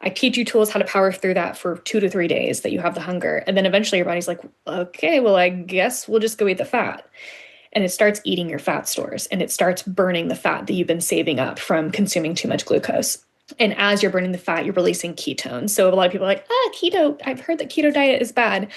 [SPEAKER 2] I teach you tools how to power through that for 2 to 3 days that you have the hunger. And then eventually your body's like, okay, well, I guess we'll just go eat the fat. And it starts eating your fat stores and it starts burning the fat that you've been saving up from consuming too much glucose. And as you're burning the fat, you're releasing ketones. So a lot of people are like, keto, I've heard that keto diet is bad.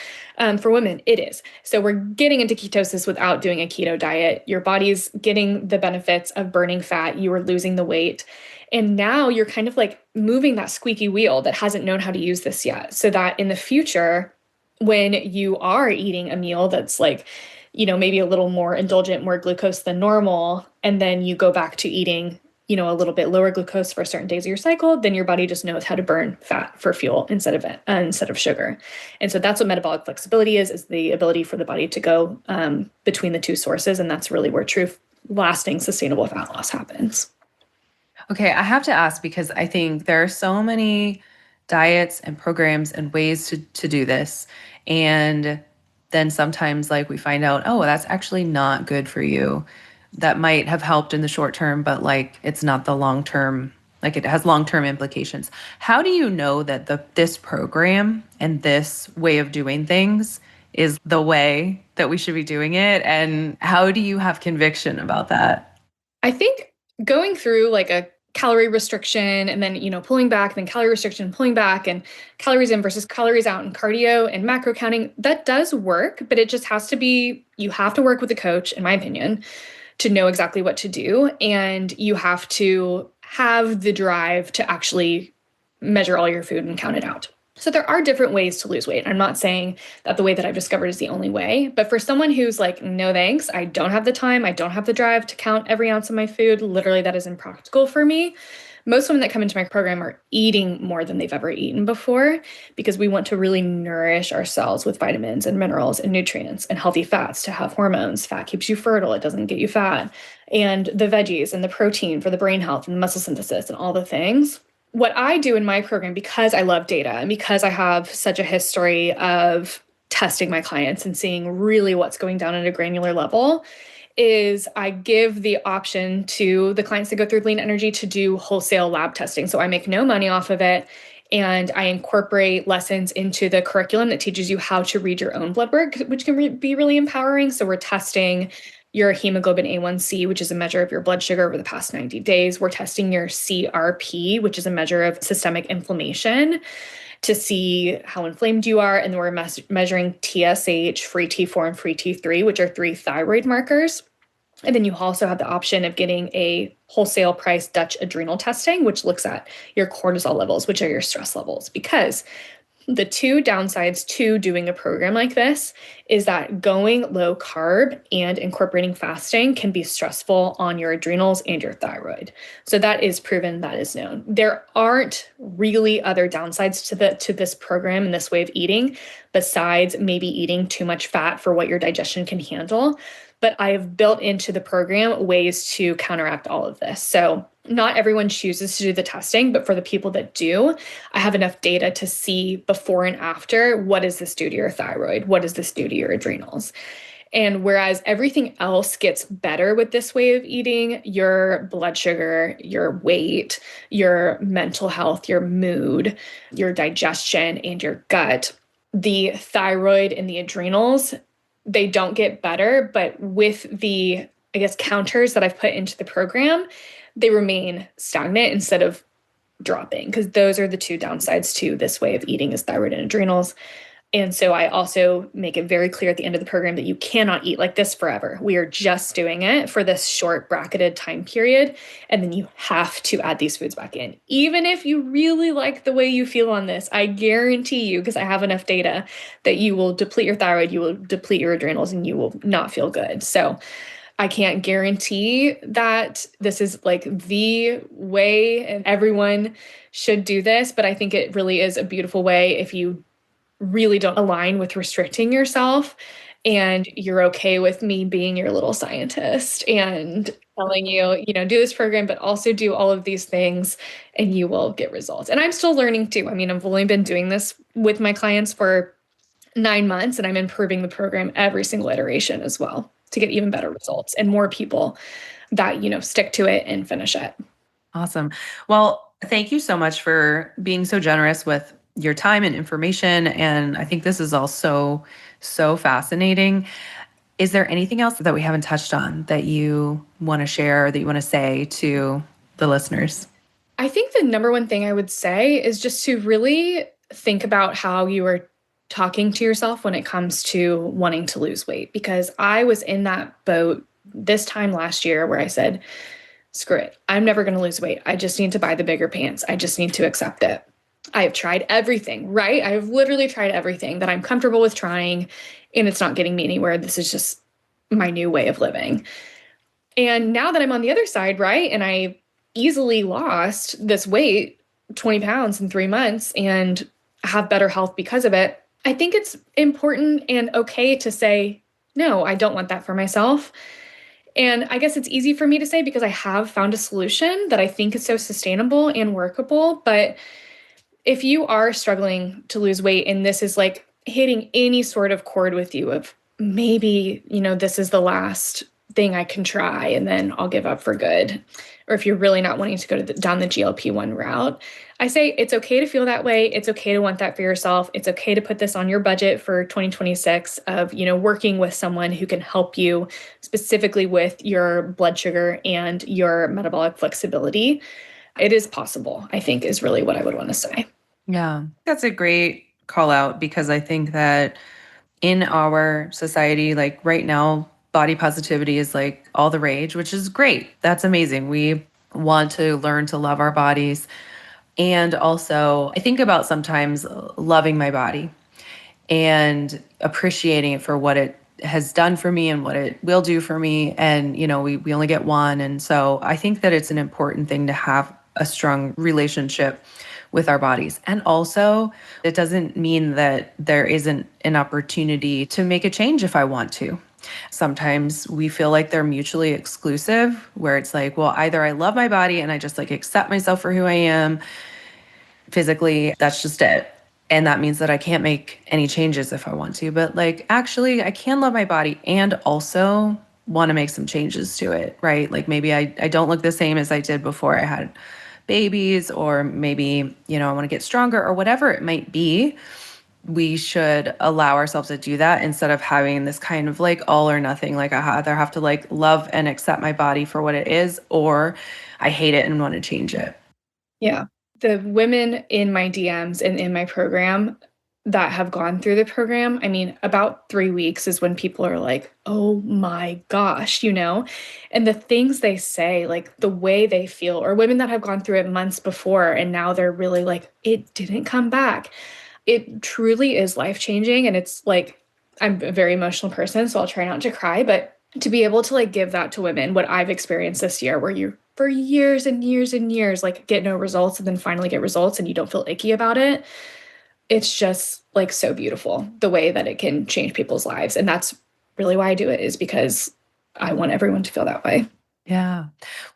[SPEAKER 2] For women, it is. So we're getting into ketosis without doing a keto diet. Your body's getting the benefits of burning fat. You are losing the weight. And now you're kind of like moving that squeaky wheel that hasn't known how to use this yet. So that in the future, when you are eating a meal that's like, maybe a little more indulgent, more glucose than normal, and then you go back to eating a little bit lower glucose for certain days of your cycle, then your body just knows how to burn fat for fuel instead of sugar. And so that's what metabolic flexibility is the ability for the body to go between the two sources. And that's really where true, lasting, sustainable fat loss happens.
[SPEAKER 1] Okay, I have to ask because I think there are so many diets and programs and ways to do this. And then sometimes like we find out, oh, that's actually not good for you. That might have helped in the short term, but like it's not the long term, like it has long-term implications. How do you know that this program and this way of doing things is the way that we should be doing it? And how do you have conviction about that?
[SPEAKER 2] I think going through like a calorie restriction and then, pulling back, then calorie restriction, pulling back, and calories in versus calories out and cardio and macro counting, that does work, but it just has to be, you have to work with a coach, in my opinion, to know exactly what to do. And you have to have the drive to actually measure all your food and count it out. So there are different ways to lose weight. I'm not saying that the way that I've discovered is the only way, but for someone who's like, no thanks, I don't have the time, I don't have the drive to count every ounce of my food, literally that is impractical for me. Most women that come into my program are eating more than they've ever eaten before because we want to really nourish ourselves with vitamins and minerals and nutrients and healthy fats to have hormones. Fat keeps you fertile. It doesn't get you fat. And the veggies and the protein for the brain health and muscle synthesis and all the things. What I do in my program, because I love data and because I have such a history of testing my clients and seeing really what's going down at a granular level, is I give the option to the clients that go through Lean Energy to do wholesale lab testing. So I make no money off of it. And I incorporate lessons into the curriculum that teaches you how to read your own blood work, which can be really empowering. So we're testing your hemoglobin A1C, which is a measure of your blood sugar over the past 90 days. We're testing your CRP, which is a measure of systemic inflammation, to see how inflamed you are. And then we're measuring TSH, free T4, and free T3, which are 3 thyroid markers. And then you also have the option of getting a wholesale price Dutch adrenal testing, which looks at your cortisol levels, which are your stress levels. Because the two downsides to doing a program like this is that going low carb and incorporating fasting can be stressful on your adrenals and your thyroid. So that is proven, that is known. There aren't really other downsides to this program and this way of eating besides maybe eating too much fat for what your digestion can handle. But I have built into the program ways to counteract all of this. So not everyone chooses to do the testing, but for the people that do, I have enough data to see before and after, what does this do to your thyroid? What does this do to your adrenals? And whereas everything else gets better with this way of eating, your blood sugar, your weight, your mental health, your mood, your digestion, and your gut, the thyroid and the adrenals, they don't get better, but with the, I guess, counters that I've put into the program, they remain stagnant instead of dropping, because those are the two downsides to this way of eating is thyroid and adrenals. And so I also make it very clear at the end of the program that you cannot eat like this forever. We are just doing it for this short bracketed time period. And then you have to add these foods back in. Even if you really like the way you feel on this, I guarantee you, because I have enough data, that you will deplete your thyroid, you will deplete your adrenals, and you will not feel good. So I can't guarantee that this is like the way and everyone should do this, but I think it really is a beautiful way if you really don't align with restricting yourself and you're okay with me being your little scientist and telling you, do this program, but also do all of these things and you will get results. And I'm still learning too. I mean, I've only been doing this with my clients for 9 months and I'm improving the program every single iteration as well to get even better results and more people that, stick to it and finish it.
[SPEAKER 1] Awesome. Well, thank you so much for being so generous with your time and information. And I think this is all so fascinating. Is there anything else that we haven't touched on that you want to share or that you want to say to the listeners?
[SPEAKER 2] I think the number one thing I would say is just to really think about how you are talking to yourself when it comes to wanting to lose weight, because I was in that boat this time last year where I said, screw it, I'm never going to lose weight. I just need to buy the bigger pants. I just need to accept it. I have tried everything, right? I have literally tried everything that I'm comfortable with trying, and it's not getting me anywhere. This is just my new way of living. And now that I'm on the other side, right, and I easily lost this weight, 20 pounds in 3 months, and have better health because of it, I think it's important and okay to say, no, I don't want that for myself. And I guess it's easy for me to say because I have found a solution that I think is so sustainable and workable. But if you are struggling to lose weight and this is like hitting any sort of chord with you of maybe, this is the last thing I can try and then I'll give up for good. Or if you're really not wanting to go down the GLP-1 route, I say it's okay to feel that way. It's okay to want that for yourself. It's okay to put this on your budget for 2026 of, working with someone who can help you specifically with your blood sugar and your metabolic flexibility. It is possible, I think, is really what I would want to say.
[SPEAKER 1] Yeah, that's a great call out because I think that in our society, like right now, body positivity is like all the rage, which is great. That's amazing. We want to learn to love our bodies. And also, I think about sometimes loving my body and appreciating it for what it has done for me and what it will do for me. And, we only get one. And so I think that it's an important thing to have a strong relationship with our bodies. And also, it doesn't mean that there isn't an opportunity to make a change if I want to. Sometimes we feel like they're mutually exclusive, where it's like, well, either I love my body and I just like accept myself for who I am physically, that's just it. And that means that I can't make any changes if I want to. But like, actually, I can love my body and also want to make some changes to it, right? Like maybe I don't look the same as I did before I had babies, or maybe, I want to get stronger or whatever it might be. We should allow ourselves to do that instead of having this kind of like all or nothing. Like I either have to like love and accept my body for what it is, or I hate it and want to change it.
[SPEAKER 2] Yeah. The women in my DMs and in my program that have gone through the program, I mean, about 3 weeks is when people are like, oh my gosh, and the things they say, like the way they feel, or women that have gone through it months before and now they're really like, it didn't come back. It truly is life-changing. And it's like, I'm a very emotional person, so I'll try not to cry, but to be able to like give that to women, what I've experienced this year, where you for years and years and years, like get no results and then finally get results and you don't feel icky about it. It's just like so beautiful the way that it can change people's lives. And that's really why I do it, is because I want everyone to feel that way.
[SPEAKER 1] Yeah.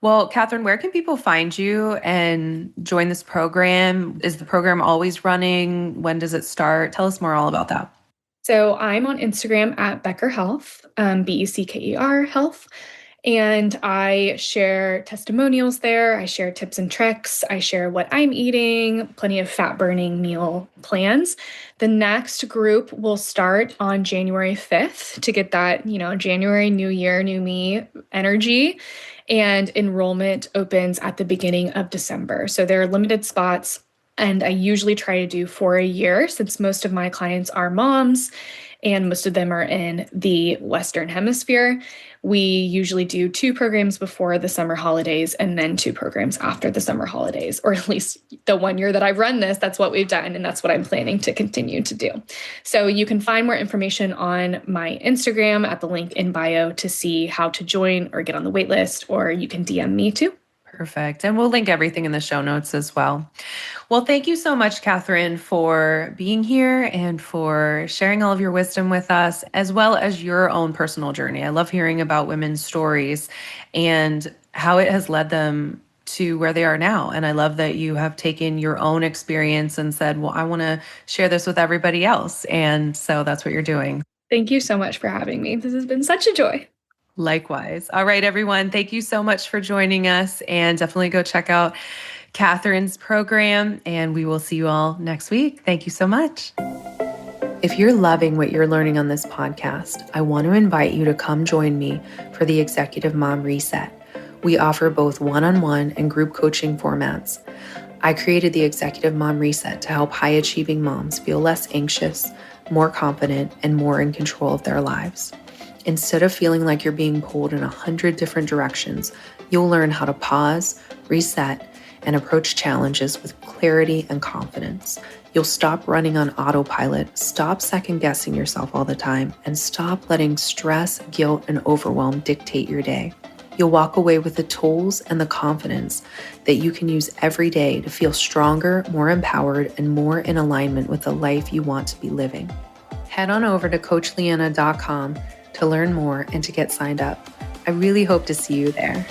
[SPEAKER 1] Well, Kathryn, where can people find you and join this program? Is the program always running? When does it start? Tell us more all about that.
[SPEAKER 2] So I'm on Instagram at Becker Health, Becker Health. And I share testimonials there. I share tips and tricks. I share what I'm eating, plenty of fat burning meal plans. The next group will start on January 5th to get that, January, new year, new me energy. And enrollment opens at the beginning of December. So there are limited spots. And I usually try to do for a year, since most of my clients are moms and most of them are in the Western Hemisphere. We usually do 2 programs before the summer holidays and then 2 programs after the summer holidays, or at least the 1 year that I've run this, that's what we've done. And that's what I'm planning to continue to do. So you can find more information on my Instagram at the link in bio to see how to join or get on the wait list, or you can DM me too.
[SPEAKER 1] Perfect. And we'll link everything in the show notes as well. Well, thank you so much, Kathryn, for being here and for sharing all of your wisdom with us, as well as your own personal journey. I love hearing about women's stories and how it has led them to where they are now. And I love that you have taken your own experience and said, well, I want to share this with everybody else. And so that's what you're doing.
[SPEAKER 2] Thank you so much for having me. This has been such a joy.
[SPEAKER 1] Likewise. All right, everyone. Thank you so much for joining us, and definitely go check out Kathryn's program, and we will see you all next week. Thank you so much. If you're loving what you're learning on this podcast, I want to invite you to come join me for the Executive Mom Reset. We offer both one-on-one and group coaching formats. I created the Executive Mom Reset to help high-achieving moms feel less anxious, more confident, and more in control of their lives. Instead of feeling like you're being pulled in 100 different directions, you'll learn how to pause, reset, and approach challenges with clarity and confidence. You'll stop running on autopilot, stop second-guessing yourself all the time, and stop letting stress, guilt, and overwhelm dictate your day. You'll walk away with the tools and the confidence that you can use every day to feel stronger, more empowered, and more in alignment with the life you want to be living. Head on over to CoachLeanna.com to learn more and to get signed up. I really hope to see you there.